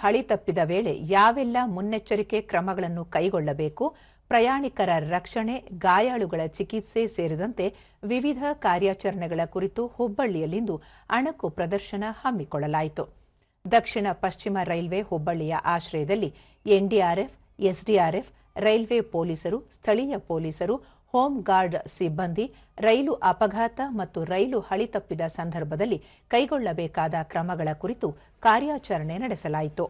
ಹಳಿ ತಪ್ಪಿದ ವೇಳೆ ಯಾವೆಲ್ಲ ಮುನ್ನೆಚ್ಚರಿಕೆ ಕ್ರಮಗಳನ್ನು ಕೈಗೊಳ್ಳಬೇಕು, ಪ್ರಯಾಣಿಕರ ರಕ್ಷಣೆ, ಗಾಯಾಳುಗಳ ಚಿಕಿತ್ಸೆ ಸೇರಿದಂತೆ ವಿವಿಧ ಕಾರ್ಯಾಚರಣೆಗಳ ಕುರಿತು ಹುಬ್ಬಳ್ಳಿಯಲ್ಲಿಂದು ಅಣಕು ಪ್ರದರ್ಶನ ಹಮ್ಮಿಕೊಳ್ಳಲಾಯಿತು. ದಕ್ಷಿಣ ಪಶ್ಚಿಮ ರೈಲ್ವೆ ಹುಬ್ಬಳ್ಳಿಯ ಆಶ್ರಯದಲ್ಲಿ ಎನ್ಡಿಆರ್ಎಫ್, ಎಸ್ಡಿಆರ್ಎಫ್, ರೈಲ್ವೆ ಪೊಲೀಸರು, ಸ್ಥಳೀಯ ಪೊಲೀಸರು, ಹೋಮ್ ಗಾರ್ಡ್ ಸಿಬ್ಬಂದಿ, ರೈಲು ಅಪಘಾತ ಮತ್ತು ರೈಲು ಹಳಿ ತಪ್ಪಿದ ಸಂದರ್ಭದಲ್ಲಿ ಕೈಗೊಳ್ಳಬೇಕಾದ ಕ್ರಮಗಳ ಕುರಿತು ಕಾರ್ಯಾಚರಣೆ ನಡೆಸಲಾಯಿತು.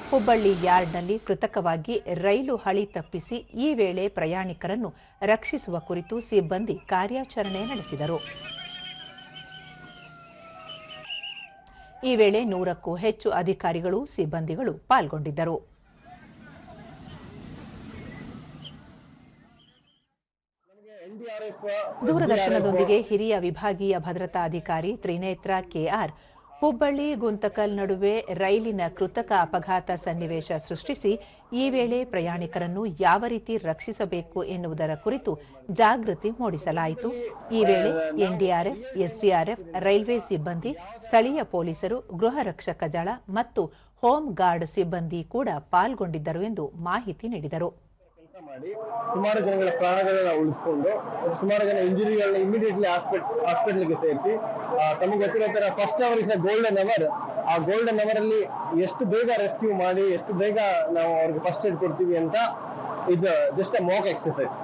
ಹುಬ್ಬಳ್ಳಿ ಯಾರ್ಡ್ನಲ್ಲಿ ಕೃತಕವಾಗಿ ರೈಲು ಹಳಿ ತಪ್ಪಿಸಿ ಈ ವೇಳೆ ಪ್ರಯಾಣಿಕರನ್ನು ರಕ್ಷಿಸುವ ಕುರಿತು ಸಿಬ್ಬಂದಿ ಕಾರ್ಯಾಚರಣೆ ನಡೆಸಿದರು. ಈ ವೇಳೆ 100ಕ್ಕೂ ಹೆಚ್ಚು ಅಧಿಕಾರಿಗಳು, ಸಿಬ್ಬಂದಿಗಳು ಪಾಲ್ಗೊಂಡಿದ್ದರು. ದೂರದರ್ಶನದೊಂದಿಗೆ ಹಿರಿಯ ವಿಭಾಗೀಯ ಭದ್ರತಾ ಅಧಿಕಾರಿ ತ್ರಿನೇತ್ರ ಕೆಆರ್ ಹುಬ್ಬಳ್ಳಿ ಗುಂತಕಲ್ ನಡುವೆ ರೈಲಿನ ಕೃತಕ ಅಪಘಾತ ಸನ್ನಿವೇಶ ಸೃಷ್ಟಿಸಿ ಈ ವೇಳೆ ಪ್ರಯಾಣಿಕರನ್ನು ಯಾವ ರೀತಿ ರಕ್ಷಿಸಬೇಕು ಎನ್ನುವುದರ ಕುರಿತು ಜಾಗೃತಿ ಮೂಡಿಸಲಾಯಿತು. ಈ ವೇಳೆ ಎನ್ಡಿಆರ್ಎಫ್, ಎಸ್ಡಿಆರ್ಎಫ್, ರೈಲ್ವೆ ಸಿಬ್ಬಂದಿ, ಸ್ಥಳೀಯ ಪೊಲೀಸರು, ಗೃಹ ರಕ್ಷಕ ದಳ ಮತ್ತು ಹೋಮ್ ಗಾರ್ಡ್ ಸಿಬ್ಬಂದಿ ಕೂಡ ಪಾಲ್ಗೊಂಡಿದ್ದರು ಎಂದು ಮಾಹಿತಿ ನೀಡಿದರು. ಸುಮಾರು ಜನಗಳ ಪ್ರಾಣಗಳನ್ನ ಉಳಿಸಿಕೊಂಡು ಸುಮಾರು ಜನ ಇಂಜುರಿಗಳನ್ನ ಇಮಿಡಿಯೇಟ್ಲಿ ಹಾಸ್ಪಿಟಲ್ಗೆ ಸೇರಿಸಿ ತಮಗೆ ಗೊತ್ತಿರೋ ತರ first hour is a golden hour. ಆ ಗೋಲ್ಡನ್ ಅವರ್ ಅಲ್ಲಿ ಎಷ್ಟು ಬೇಗ ರೆಸ್ಕ್ಯೂ ಮಾಡಿ ಎಷ್ಟು ಬೇಗ ನಾವು ಅವ್ರಿಗೆ ಫಸ್ಟ್ ಏಡ್ ಕೊಡ್ತೀವಿ ಅಂತ ಇದು ಜಸ್ಟ್ ಅ ಮಾಕ್ ಎಕ್ಸರ್ಸೈಸ್.